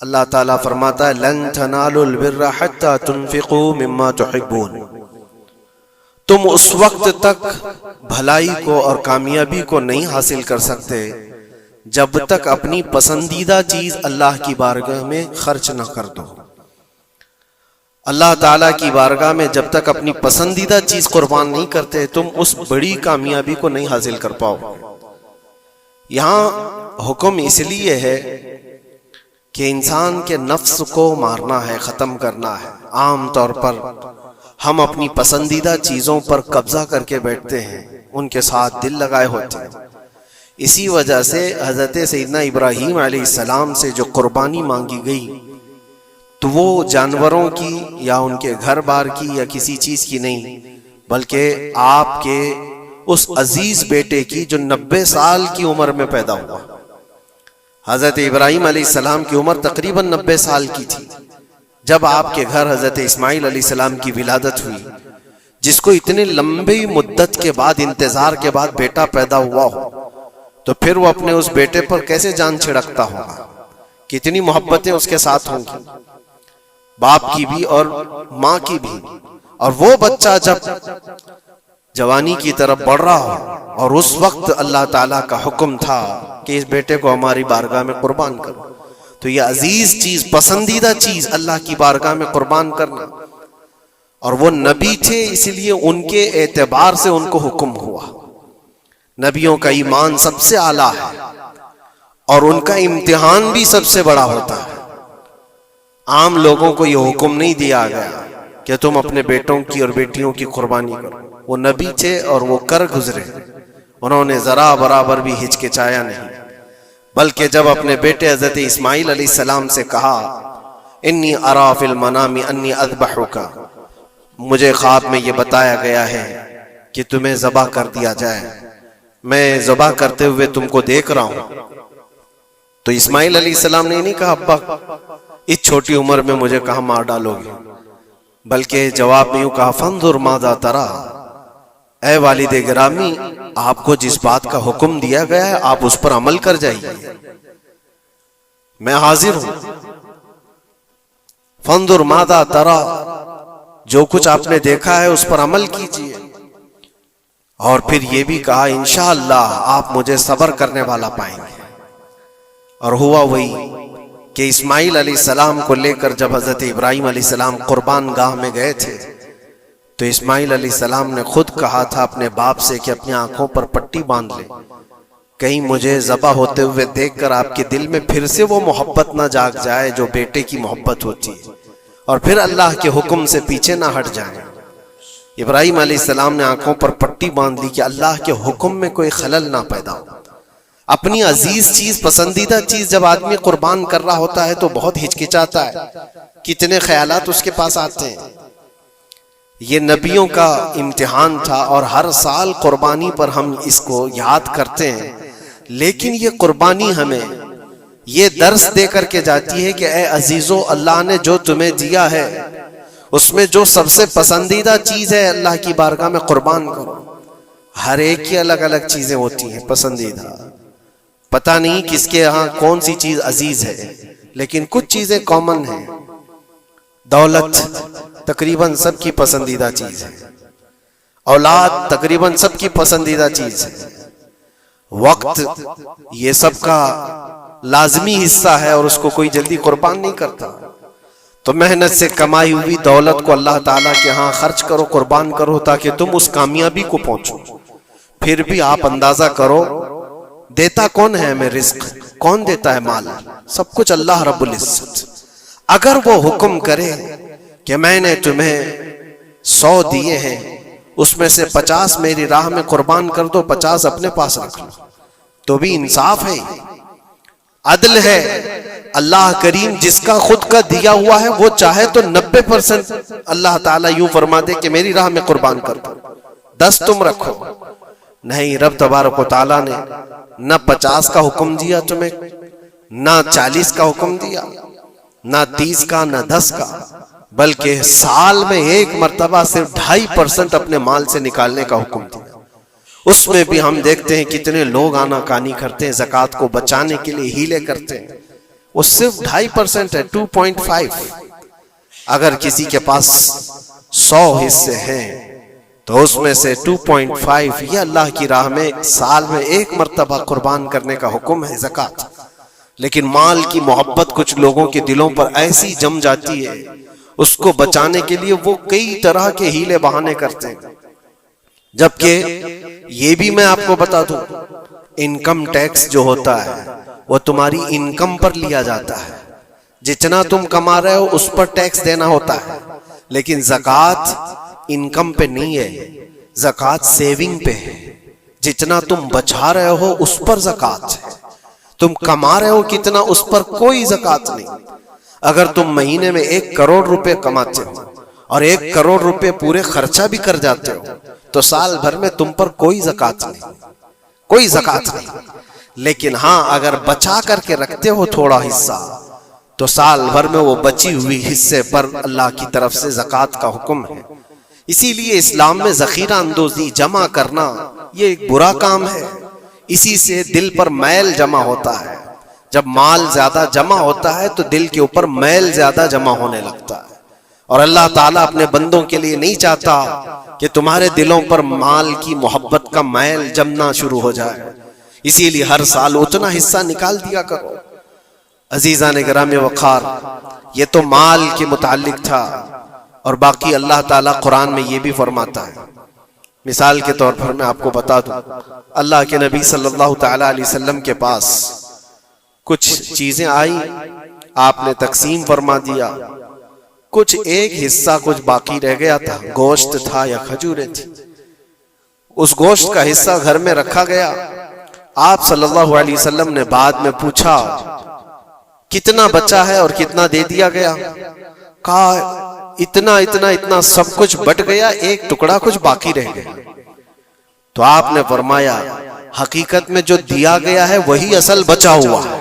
अल्लाह ताला फरमाता है लन तनालुल बिर्रा हत्ता तुनफिकू मिम्मा तुहिब्बून। तुम उस वक्त तक भलाई को और कामयाबी को नहीं हासिल कर सकते जब तक अपनी पसंदीदा चीज अल्लाह की बारगाह में खर्च न कर दो। अल्लाह ताला की बारगाह में जब तक अपनी पसंदीदा चीज कुर्बान नहीं करते तुम उस बड़ी कामयाबी को नहीं हासिल कर पाओ। यहां हुक्म इसलिए है कि इंसान के नफ्स को मारना है, खत्म करना है। आम तौर पर हम अपनी पसंदीदा चीजों पर कब्जा करके बैठते हैं, उनके साथ दिल लगाए होते हैं। इसी वजह से हजरत सैयदना इब्राहीम अलैहिस्सलाम से जो कुर्बानी मांगी गई तो वो जानवरों की या उनके घर बार की या किसी चीज की नहीं, बल्कि आपके उस अजीज बेटे की जो 90 साल की उम्र में पैदा हुआ। हजरत इब्राहीम अलैहिस्सलाम की उम्र तकरीबन 90 साल की थी जब आपके घर हजरत इस्माइल अलैहिस्सलाम की विलादत हुई, जिसको इतने लंबी मुद्दत के बाद, इंतजार के बाद बेटा पैदा हुआ हो, तो फिर वो अपने उस बेटे पर कैसे जान छिड़कता होगा, कितनी मोहब्बतें उसके साथ होंगी, बाप की भी और माँ की भी। और वो बच्चा जब जवानी की तरफ बढ़ रहा हो और उस वक्त अल्लाह ताला का हुक्म था कि इस बेटे को हमारी बारगाह में कुर्बान करो, तो ये अजीज चीज, पसंदीदा चीज अल्लाह की बारगाह में कुर्बान करना। और वो नबी थे, इसलिए उनके एतबार से उनको हुक्म हुआ। नबियों का ईमान सबसे आला है और उनका इम्तिहान भी सबसे बड़ा होता है। आम लोगों को यह हुक्म नहीं दिया गया कि तुम अपने बेटों की और बेटियों की कुर्बानी करो। वो नबी थे और वो कर गुजरे, उन्होंने जरा बराबर भी हिचकिचाया नहीं, बल्कि जब अपने बेटे हजरत इस्माइल अलैहिस्सलाम से कहा इन्नी अरा फिल मनामी अन्नी अज़बहुका, मुझे ख्वाब में ये बताया गया है कि तुम्हें ज़बह कर दिया जाए, मैं ज़बह करते हुए तुमको देख रहा हूं। तो इस्माइल अलैहिस्सलाम ने नहीं कहा अब्बा इस छोटी उम्र में मुझे कहां मार डालोगे, बल्कि जवाब में यूं कहा फंजुर माज़ा तरा, ऐ वालिदे गिरामी आपको जिस बात का हुक्म दिया गया है आप उस पर अमल कर जाइए, मैं हाजिर हूं। फंजुर माज़ा तरा, जो कुछ आपने देखा है उस पर अमल कीजिए। और फिर ये भी कहा इंशाअल्लाह आप मुझे सब्र करने वाला पाएंगे। और हुआ वही कि इस्माइल अलैहिस्सलाम को लेकर जब हजरत इब्राहीम अलैहिस्सलाम कुर्बान गाह में गए थे तो इस्माइल अलैहिस्सलाम ने खुद कहा था अपने बाप से कि अपनी आंखों पर पट्टी बांध ले, कहीं मुझे ज़बह होते हुए देखकर आपके दिल में फिर से वो मोहब्बत ना जाग जाए जो बेटे की मोहब्बत होती है, और फिर अल्लाह के हुक्म से पीछे ना हट जाए। इब्राहीम अलैहिस्सलाम ने आंखों पर पट्टी बांध ली कि अल्लाह के हुक्म में कोई खलल ना पैदा हो। अपनी अजीज चीज, पसंदीदा चीज जब आदमी कुर्बान कर रहा होता है तो बहुत हिचकिचाता है, कितने ख्यालात उसके पास आते हैं। ये नबियों का इम्तिहान था और हर साल कुर्बानी पर हम इसको याद करते हैं, लेकिन ये कुर्बानी हमें ये दर्स दे करके जाती है कि ए अजीजों, अल्लाह ने जो तुम्हें दिया है उसमें जो सबसे पसंदीदा चीज है अल्लाह की बारगाह में कुर्बान करो। हर एक की अलग अलग चीजें होती हैं पसंदीदा, पता नहीं किसके यहाँ कौन सी चीज अजीज है, लेकिन कुछ चीजें कॉमन हैं। दौलत तकरीबन सबकी पसंदीदा चीज है, औलाद तकरीबन सबकी पसंदीदा चीज है, वक्त ये सबका लाजमी हिस्सा है और उसको कोई जल्दी कुर्बान नहीं करता। तो मेहनत से कमाई हुई दौलत को अल्लाह ताला के यहाँ खर्च करो, कुर्बान करो, ताकि तुम उस कामयाबी को पहुंचो। फिर भी आप अंदाजा करो देता कौन है हमें रिस्क, कौन देता है माल? सब कुछ अल्लाह रब्बुल इज्जत। अगर वो हुक्म करे कि मैंने तुम्हें 100 दिए हैं, उसमें से 50 मेरी राह में कुर्बान कर दो, 50 अपने पास रख लो, तो भी इंसाफ है, अदल है। अल्लाह करीम जिसका खुद का दिया हुआ है वो चाहे तो 90% अल्लाह ताला यूं फरमा दे कि मेरी राह में कुर्बान कर दो, 10 तुम रखो। नहीं, रब तबारक व तआला ने न 50 का हुक्म दिया तुम्हें, न 40 का हुक्म दिया, न 30 का, न 10 का, बल्कि साल में एक मर्तबा सिर्फ 2.5% अपने माल से निकालने का हुक्म दिया। उसमें भी हम देखते हैं कितने लोग आनाकानी करते हैं, ज़कात को बचाने के लिए हीले करते हैं। वो सिर्फ 2.5% है, 2.5। अगर किसी के पास 100 हिस्से हैं तो उसमें से 2.5 ये अल्लाह की राह में साल में एक मर्तबा कुर्बान करने का हुक्म है, ज़कात। लेकिन माल की मोहब्बत कुछ लोगों के दिलों पर ऐसी जम जाती है, उसको बचाने के लिए वो कई तरह के हीले बहाने करते हैं। जबकि ये भी मैं आपको बता दूं, इनकम टैक्स जो होता है वो तुम्हारी इनकम पर लिया जाता है। जितना तुम कमा रहे हो उस पर टैक्स देना होता है, लेकिन ज़कात इनकम पे नहीं है, ज़कात सेविंग पे है। जितना तुम बचा रहे हो उस पर ज़कात है। तुम कमा रहे हो कितना, उस पर कोई ज़कात नहीं। अगर तुम महीने में 1 करोड़ रुपए कमाते हो और 1 करोड़ रुपए पूरे खर्चा भी कर जाते हो तो साल भर में तुम पर कोई ज़कात नहीं, कोई ज़कात नहीं। लेकिन हाँ, अगर बचा करके रखते हो थोड़ा हिस्सा तो साल भर में वो बची हुई हिस्से पर अल्लाह की तरफ से ज़कात का हुक्म है। इसीलिए इस्लाम में ज़खीरा अंदोज़ी जमा करना ये एक बुरा काम है। इसी से दिल पर मैल जमा होता है। जब माल ज्यादा जमा होता है तो दिल के ऊपर मैल ज्यादा जमा होने लगता है, और अल्लाह ताला अपने बंदों के लिए नहीं चाहता कि तुम्हारे दिलों पर माल की मोहब्बत का मैल जमना शुरू हो जाए। इसीलिए हर साल उतना हिस्सा निकाल दिया करो। अजीज़ान गिरामी वक़ार, ये तो माल के मुताल्लिक था, और बाकी अल्लाह ताला कुरान में ये भी फरमाता है। मिसाल के तौर पर मैं आपको बता दूं, अल्लाह के नबी सल्लल्लाहु तआला अलैहि वसल्लम के पास कुछ चीजें आई, आपने तकसीम फरमा दिया। कुछ एक हिस्सा कुछ बाकी रह गया था, गोश्त था या खजूरें थी। उस गोश्त का हिस्सा घर में रखा गया। आप सल्लल्लाहु अलैहि वसल्लम ने बाद में पूछा कितना बचा है और कितना दे दिया गया। कहा इतना इतना इतना सब कुछ बट गया, एक टुकड़ा कुछ बाकी रह गया। तो आपने फरमाया हकीकत में जो दिया गया है वही असल बचा हुआ है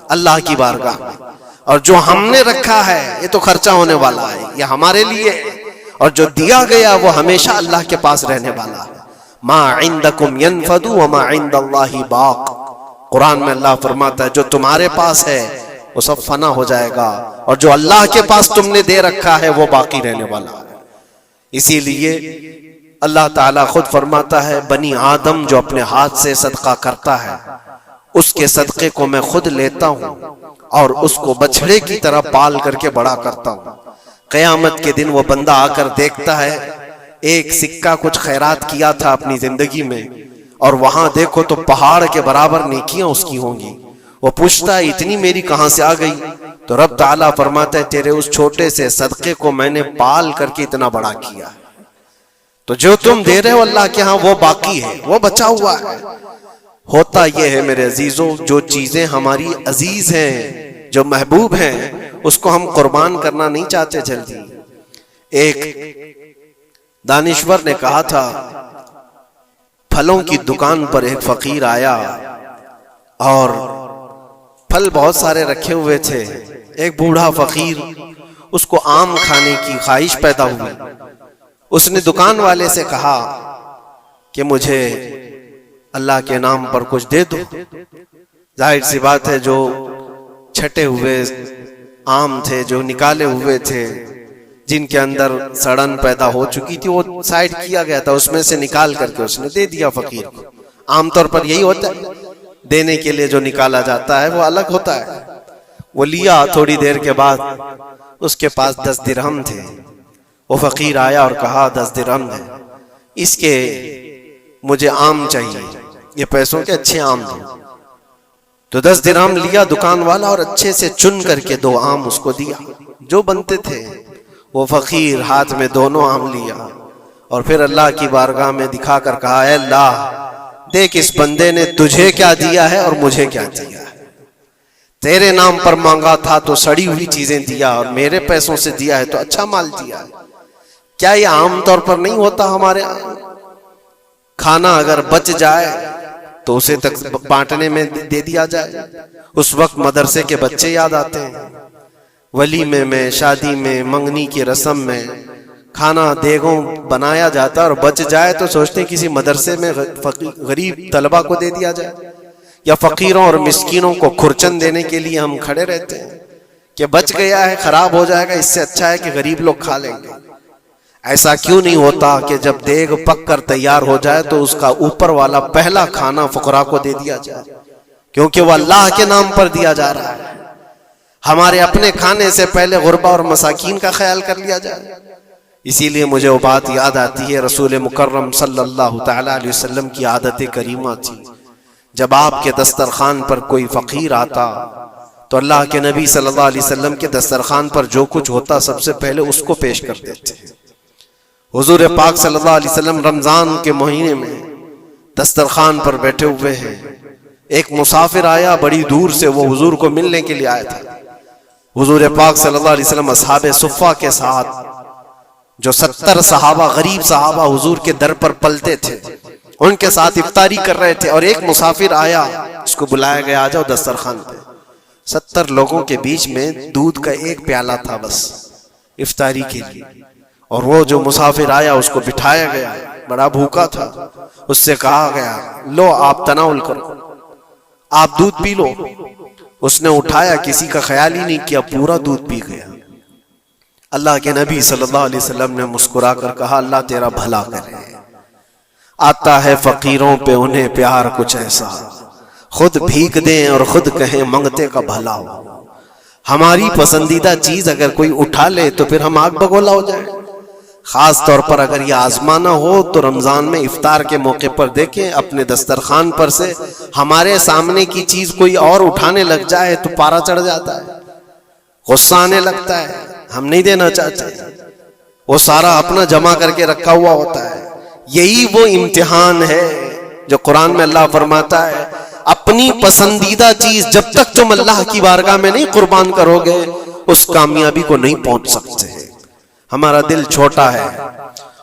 अल्लाह की बारगाह में, और जो हमने रखा है ये तो खर्चा होने वाला है, ये हमारे लिए, और जो दिया गया वो हमेशा अल्लाह के पास रहने वाला है। मा इंदकुम यनफदु व मा इंदल्लाहि बाक। कुरान में अल्लाह फरमाता है जो तुम्हारे पास है वो सब फना हो जाएगा, और जो अल्लाह के पास तुमने दे रखा है वो बाकी रहने वाला है। इसीलिए अल्लाह ताला खुद फरमाता है बनी आदम जो अपने हाथ से सदका करता है उसके सदके को मैं खुद लेता हूं और उसको बछड़े की तरह पाल करके बड़ा करता हूं। क़यामत के दिन वो बंदा आकर देखता है एक सिक्का कुछ खैरात किया था अपनी जिंदगी में, और वहां देखो तो पहाड़ के बराबर नेकियां उसकी होंगी। वो पूछता है इतनी मेरी कहां से आ गई? तो रब ताला फरमाता है तेरे उस छोटे से सदके को मैंने पाल करके इतना बड़ा किया। तो जो तुम दे रहे हो अल्लाह के यहाँ वो बाकी है, वो बचा हुआ है। होता यह है मेरे अजीजों, जो चीजें हमारी अजीज हैं, जो महबूब हैं, उसको हम कुर्बान करना नहीं चाहते जल्दी। एक दानिश्वर ने कहा था फलों की दुकान पर एक फकीर आया और फल बहुत सारे रखे हुए थे। एक बूढ़ा फकीर, उसको आम खाने की ख्वाहिश पैदा हुई। उसने दुकान वाले से कहा कि मुझे अल्लाह के नाम पर कुछ दे दो। जाहिर सी बात है जो छटे हुए आम थे, जो निकाले हुए थे, जिनके अंदर सड़न पैदा हो चुकी थी, वो साइड किया गया था, उसमें से निकाल करके उसने दे दिया फकीर को। आमतौर पर यही होता है, देने के लिए जो निकाला जाता है वो अलग होता है। वो लिया, थोड़ी देर के बाद उसके पास 10 दिरहम थे। वो फकीर आया और कहा 10 दिरहम है, इसके मुझे आम चाहिए, ये पैसों के अच्छे आम थे। तो 10 दिरहम लिया दुकान वाला और अच्छे से चुन करके 2 आम उसको दिया जो बनते थे। वो फकीर हाथ में दोनों आम लिया और फिर अल्लाह की बारगाह में दिखाकर कहा ऐ अल्लाह देख इस बंदे ने तुझे क्या दिया है और मुझे क्या दिया है। तेरे नाम पर मांगा था तो सड़ी हुई चीजें दिया, और मेरे पैसों से दिया है तो अच्छा माल दिया है। क्या ये आमतौर पर नहीं होता हमारे यहाँ? खाना अगर बच जाए तो उसे तक बांटने में दे दिया जाए। उस वक्त मदरसे के बच्चे याद आते हैं। वलीमे में, शादी में, मंगनी की रस्म में खाना देगों बनाया जाता और बच जाए तो सोचते हैं किसी मदरसे में गरीब तलबा को दे दिया जाए। या फकीरों और मिस्कीनों को खुरचन देने के लिए हम खड़े रहते हैं कि बच गया है, खराब हो जाएगा, इससे अच्छा है कि गरीब लोग खा लेंगे। ऐसा क्यों नहीं होता कि जब देग पक कर तैयार हो जाए तो उसका ऊपर वाला पहला खाना फुकरा को दे दिया जाए, क्योंकि वह अल्लाह के नाम पर दिया जा रहा है। हमारे अपने खाने से पहले गुरबा और मसाकीन का ख्याल कर लिया जाए। इसीलिए मुझे वो बात याद आती है, रसूल मुकर्रम सल्लल्लाहु तआला अलैहि वसल्लम की आदत करीमा थी, जब आपके दस्तरखान पर कोई फकीर आता तो अल्लाह के नबी सल्लल्लाहु अलैहि वसल्लम के दस्तरखान पर जो कुछ होता सबसे पहले उसको पेश कर देते हैं। हुजूर पाक सल्लल्लाहु अलैहि वसल्लम रमजान के महीने में दस्तरखान पर बैठे हुए हैं। एक मुसाफिर आया बड़ी दूर से, वो हुजूर को मिलने के लिए आया था। हुजूर पाक सल्लल्लाहु अलैहि वसल्लम अस्हाबे सुफ़्फ़ा के साथ, जो 70 सहाबा गरीब सहाबा हुजूर के दर पर पलते थे, उनके साथ इफ्तारी कर रहे थे। और एक मुसाफिर आया, उसको बुलाया गया, आ जाओ दस्तरखान पे। 70 लोगों के बीच में दूध का एक प्याला था बस इफ्तारी के लिए। और वो जो मुसाफिर आया उसको बिठाया गया, बड़ा भूखा था। उससे कहा गया, लो आप तनाउल करो, आप दूध पी लो। उसने उठाया, किसी का ख्याल ही नहीं किया, पूरा दूध पी गया। अल्लाह के नबी सल्लल्लाहु अलैहि वसल्लम ने मुस्कुरा कर कहा, अल्लाह तेरा भला करे। आता है फकीरों पे उन्हें प्यार कुछ ऐसा, खुद भीख दें और खुद कहें मंगते का भला हो। हमारी पसंदीदा चीज अगर कोई उठा ले तो फिर हम आग बगोला हो जाए। खास तौर पर अगर ये आजमाना हो तो रमजान में इफ्तार के मौके पर देखें, अपने दस्तरखान पर से हमारे सामने की चीज कोई और उठाने लग जाए तो पारा चढ़ जाता है, गुस्सा आने लगता है, हम नहीं देना चाहते। वो सारा अपना जमा करके रखा हुआ होता है। यही वो इम्तिहान है जो कुरान में अल्लाह फरमाता है, अपनी पसंदीदा चीज जब तक तुम अल्लाह की बारगाह में नहीं कुर्बान करोगे उस कामयाबी को नहीं पहुंच सकते। हमारा दिल छोटा है,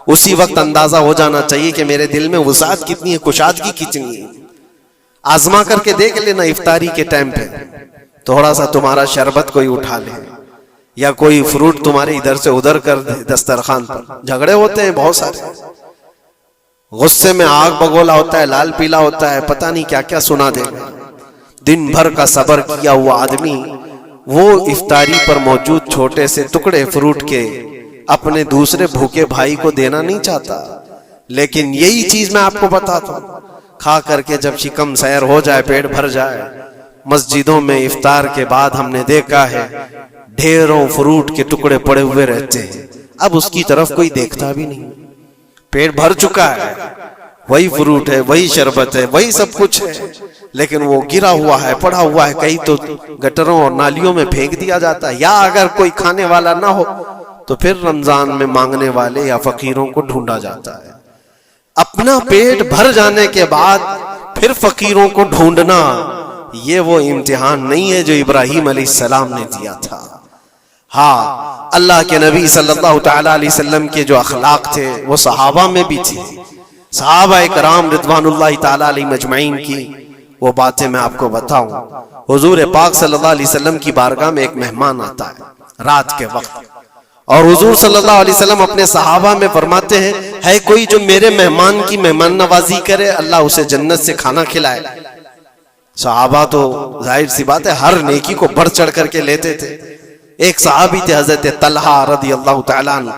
उसी वक्त अंदाजा हो जाना चाहिए कि मेरे दिल में वसाअत कितनी है, कुशादगी कितनी है। आजमा करके देख लेना, इफ्तारी के टाइम पे थोड़ा सा तुम्हारा शरबत कोई उठा ले या कोई फ्रूट तुम्हारे इधर से उधर कर दे दस्तरखान पर। झगड़े होते हैं बहुत सारे, गुस्से में आग बगोला होता है, लाल पीला होता है, पता नहीं क्या क्या सुना देगा। दिन भर का सब्र किया हुआ आदमी वो इफ्तारी पर मौजूद छोटे से टुकड़े फ्रूट के अपने दूसरे भूखे भाई को देना नहीं चाहता। लेकिन यही चीज मैं आपको बताता हूं, खा करके जब शिकम सैर हो जाए, पेट भर जाए, मस्जिदों में इफ्तार के बाद हमने देखा है ढेरों फ्रूट के टुकड़े पड़े हुए रहते हैं। अब उसकी तरफ कोई देखता भी नहीं, पेट भर चुका है, वही फ्रूट है, वही शरबत है, वही सब कुछ है, लेकिन वो गिरा हुआ है, पड़ा हुआ है, कहीं तो गटरों और नालियों में फेंक दिया जाता है। या अगर कोई खाने वाला ना हो तो फिर रमजान में मांगने वाले या फकीरों को ढूंढा जाता है। अपना पेट भर जाने के बाद फिर फकीरों को ढूंढना, ये वो इम्तिहान नहीं है जो इब्राहिम अलैहिस्सलाम ने दिया था। हाँ, अल्लाह के नबी सल्लल्लाहु तआला अलैहि वसल्लम के जो अखलाक थे वो सहाबा में भी थे। सहाबा इकराम रिदवानुल्लाहि तआला अलैहिम अजमईन की वो बातें मैं आपको बताऊं। हुजूर पाक सल्लल्लाहु अलैहि वसल्लम की बारगाह में एक मेहमान आता है रात के वक्त, और हुजूर सल्लल्लाहु अलैहि वसल्लम अपने सहाबा में फरमाते हैं, है कोई जो मेरे मेहमान की मेहमान नवाजी करे, अल्लाह उसे जन्नत से खाना खिलाए। सहाबा तो जाहिर सी बात है हर नेकी को बढ़ चढ़ करके लेते थे। एक सहाबी थे हजरत तलहा रदियल्लाहु तआला अन्हु,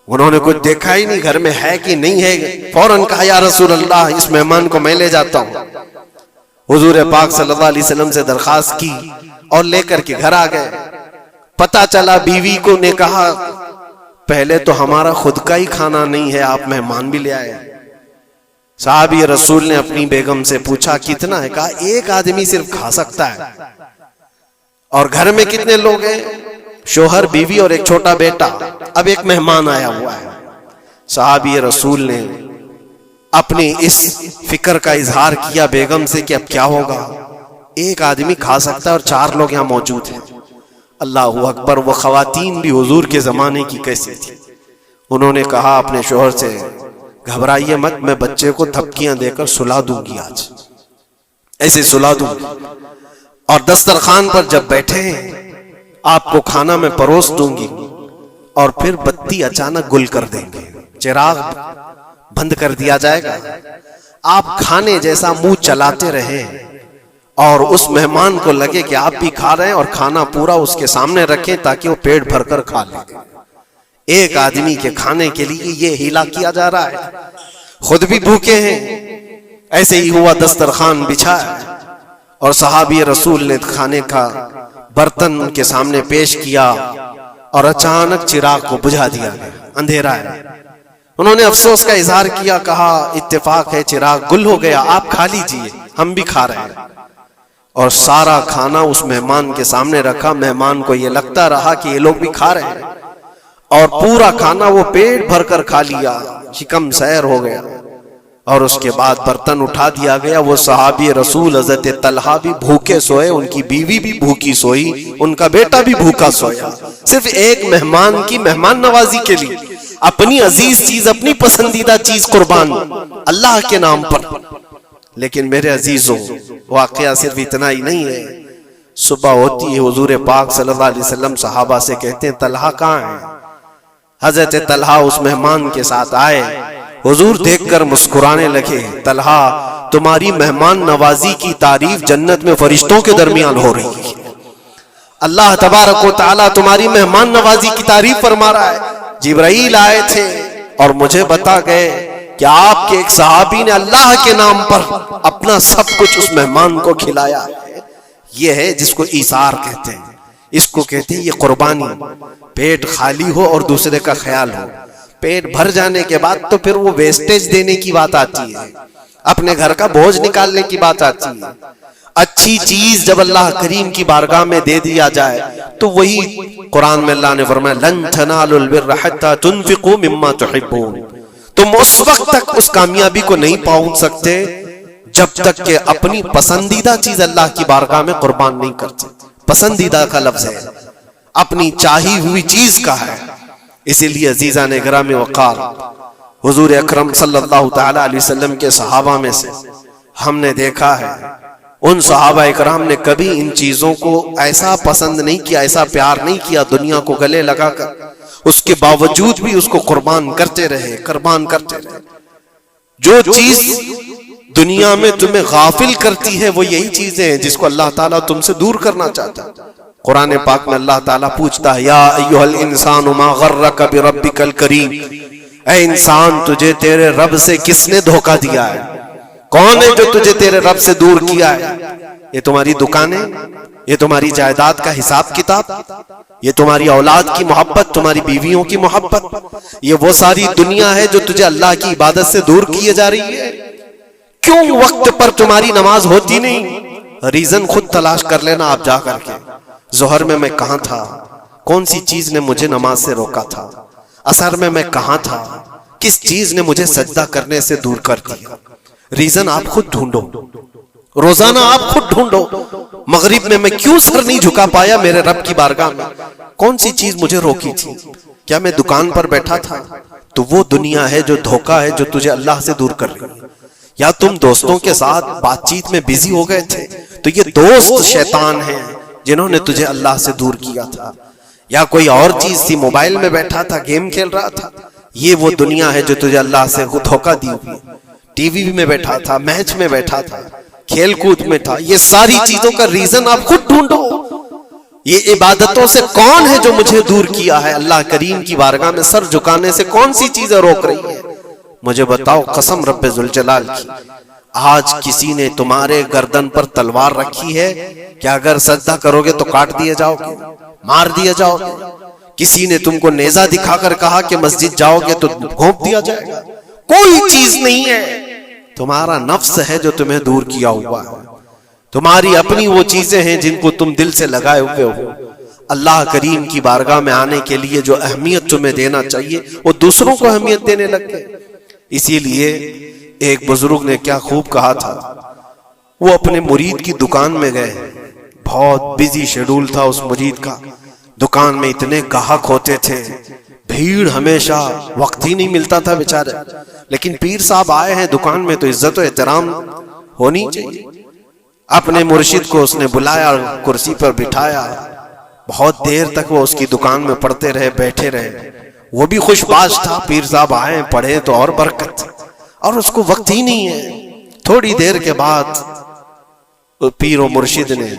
उन्होंने कुछ देखा ही नहीं घर में है कि नहीं है, फौरन कहा या रसूल अल्लाह, इस मेहमान को मैं ले जाता हूं। हुजूर पाक सल्लल्लाहु अलैहि वसल्लम से दरखास्त की और लेकर के घर आ गए। पता चला बीवी को ने कहा, पहले तो हमारा खुद का ही खाना नहीं है, आप मेहमान भी ले आए। साहबी रसूल ने अपनी बेगम से पूछा कितना है, कहा एक आदमी सिर्फ खा सकता है। और घर में कितने लोग हैं? शोहर, बीवी और एक छोटा बेटा। अब एक मेहमान आया हुआ है। साहबी रसूल ने अपनी इस फिक्र का इजहार किया बेगम से कि अब क्या होगा, एक आदमी खा सकता है और 4 लोग यहाँ मौजूद हैं। अल्लाहू अकबर, वो खवातीन भी हुजूर के जमाने की कैसी थी। उन्होंने कहा अपने शोहर से, घबराइए मत, मैं बच्चे को थपकियां देकर सुला दूंगी, आज ऐसे सुला दूंगी, और दस्तरखान पर जब बैठे आपको खाना में परोस दूंगी, और फिर बत्ती अचानक गुल कर देंगे, चिराग बंद कर दिया जाएगा, आप खाने जैसा मुंह चलाते रहे और उस मेहमान को लगे कि आप भी खा रहे हैं और खाना पूरा उसके सामने रखें ताकि वो पेट भरकर खा ले। एक आदमी के खाने के लिए ये हीला किया जा रहा है, खुद भी भूखे हैं। ऐसे ही हुआ, दस्तरखान बिछाया और सहाबी रसूल ने खाने का बर्तन उनके सामने पेश किया और अचानक चिराग को बुझा दिया गया, अंधेरा है। उन्होंने अफसोस का इजहार किया, कहा इत्तेफाक है चिराग गुल हो गया, आप खा लीजिए, हम भी खा रहे हैं। और सारा खाना उस मेहमान के सामने रखा। मेहमान को यह लगता रहा कि ये लोग भी खा रहे हैं और पूरा खाना वो पेट भरकर खा लिया, शिकम सैर हो गया। और उसके बाद बर्तन उठा दिया गया। वो सहाबी रसूल हज़रत तलहा भी भूखे सोए, उनकी बीवी भी भूखी सोई, उनका बेटा भी भूखा सोया, सिर्फ एक मेहमान की मेहमान नवाजी के लिए अपनी अजीज चीज, अपनी पसंदीदा चीज कुर्बान अल्लाह के नाम पर। लेकिन मेरे अजीजों, वाकया सिर्फ इतना ही नहीं है। सुबह होती है, हुजूर पाक सल्लल्लाहु अलैहि वसल्लम सहाबा से कहते हैं तलहा कहाँ है? हजरत तलहा उस मेहमान के साथ आए, हुजूर देखकर मुस्कुराने लगे, तलहा तुम्हारी मेहमान नवाजी की तारीफ जन्नत में फरिश्तों के दरमियान हो रही है। अल्लाह तबारक व तआला तुम्हारी मेहमान नवाजी की तारीफ फरमा रहा है। जिब्राइल आए थे और मुझे बता गए कि आपके एक सहाबी ने अल्लाह के नाम पर अपना सब कुछ उस मेहमान को खिलाया है। यह है जिसको ईसार कहते हैं, इसको कहते हैं ये कुर्बानी। पेट खाली हो और दूसरे का ख्याल हो। पेट भर जाने के बाद तो फिर वो वेस्टेज देने की बात आती है, अपने घर का बोझ निकालने की बात आती है। अच्छी चीज जब अल्लाह करीम की बारगाह में दे दिया जाए तो वही कुरान में अल्लाह ने फरमाया लन तनालुल बिर्रा हत्ता तुनफिकू मिम्मा तुहिब्बून। तुम उस वक्त तक उस कामयाबी को नहीं पहुंच सकते जब तक कि अपनी पसंदीदा चीज अल्लाह की बारगाह में कुर्बान नहीं करते। पसंदीदा का लफ्ज है, अपनी चाही हुई चीज का है। इसीलिए अजीजा ने ग्राम वक़ार हुजूर अकरम सल्लल्लाहु तआला अलैहि वसल्लम के सहाबा में से हमने देखा है, उन सहाबा इकराम ने कभी इन चीजों को ऐसा पसंद नहीं किया, ऐसा प्यार नहीं किया, दुनिया को गले लगाकर। उसके बावजूद भी उसको कुर्बान करते रहे, कुर्बान करते रहे। जो चीज दुनिया में तुम्हें गाफिल करती है वो यही चीजें हैं जिसको अल्लाह ताला तुमसे दूर करना चाहता है। कुरान पाक में अल्लाह ताला पूछता है या अय्युहल इंसानु मा गर्रका बिरब्बिकल करीम, ऐ इंसान तुझे तेरे रब से किसने धोखा दिया है? कौन है जो तुझे तेरे रब से दूर किया है? ये तुम्हारी दुकानें, ये तुम्हारी जायदाद का हिसाब किताब, ये तुम्हारी औलाद की मोहब्बत, तुम्हारी बीवियों की मोहब्बत, ये वो सारी दुनिया है जो तुझे अल्लाह की इबादत से दूर किए जा रही है। क्यों वक्त पर तुम्हारी नमाज होती नहीं? रीजन खुद तलाश कर लेना आप जा करके। जोहर में मैं कहां था? कौन सी चीज ने मुझे नमाज से रोका था? असर में मैं कहां था? किस चीज ने मुझे सजदा करने से दूर कर दिया? रीजन आप खुद ढूंढो, रोजाना आप खुद ढूंढो। मगरिब में मैं क्यों सर नहीं झुका पाया मेरे रब की बारगाह में? कौन सी चीज मुझे रोकी थी? क्या मैं दुकान पर बैठा था? तो वो दुनिया है जो धोखा है, जो तुझे अल्लाह से दूर कर रही है। या तुम दोस्तों के साथ बातचीत में बिजी हो गए थे तो ये दोस्त शैतान हैं जिन्होंने तुझे अल्लाह से दूर किया था। या कोई और चीज थी, मोबाइल में बैठा था, गेम खेल रहा था, ये वो दुनिया है जो तुझे अल्लाह से धोखा दी हुई। टीवी में बैठा था, मैच में बैठा था, खेल कूद में था। ये सारी चीजों का रीजन आप खुद ढूंढो। ये इबादतों से कौन है जो मुझे दूर किया है? अल्लाह करीम की बारगाह में सर झुकाने से कौन सी चीजें रोक रही है? मुझे बताओ कसम रब्बे जुल जलाल की, आज किसी ने तुम्हारे गर्दन पर तलवार रखी है कि अगर सजदा करोगे तो काट दिए जाओगे, मार दिए जाओगे? किसी ने तुमको नेजा दिखाकर कहा कि मस्जिद जाओगे तो घोंप दिया जाएगा? कोई चीज नहीं है। तुम्हारा नफ्स है जो तुम्हें दूर किया हुआ है। तुम्हारी अपनी वो चीजें हैं जिनको तुम दिल से लगाए हुए हो। अल्लाह करीम की बारगाह में आने के लिए जो अहमियत तुम्हें देना चाहिए वो दूसरों को अहमियत देने लग गए। इसीलिए एक बुजुर्ग ने क्या खूब कहा था, वो अपने मुरीद की दुकान में गए। बहुत बिजी शेड्यूल था उस मुरीद का, दुकान में इतने ग्राहक होते थे, भीड़, हमेशा वक्त ही नहीं मिलता था बेचारे। लेकिन पीर साहब आए हैं दुकान में तो इज्जत और एहतराम होनी चाहिए। अपने मुर्शिद को उसने बुलाया, कुर्सी पर बिठाया, बहुत देर तक वो उसकी दुकान में पढ़ते रहे, बैठे रहे। वो भी खुशबाश था, पीर साहब आए पढ़े तो और बरकत, और उसको वक्त ही नहीं है। थोड़ी देर के बाद पीर और मुर्शिद ने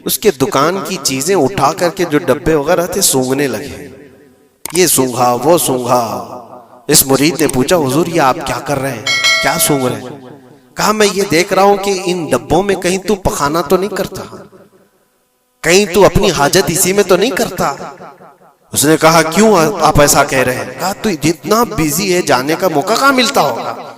उसके दुकान की चीजें उठा करके जो डब्बे वगैरह थे सूंघने लगे, ये सूंघा वो सूंघा। इस मुरीद ने पूछा, हुजूर ये आप क्या कर रहे हैं, क्या सूंघ रहे हैं? कहा, मैं ये देख रहा हूं कि इन डब्बों में कहीं तू पखाना तो नहीं करता, कहीं तू अपनी हाजत इसी में तो नहीं करता। उसने कहा, क्यों आप ऐसा कह रहे हैं? कहा, तू जितना बिजी है जाने का मौका कहां मिलता होगा।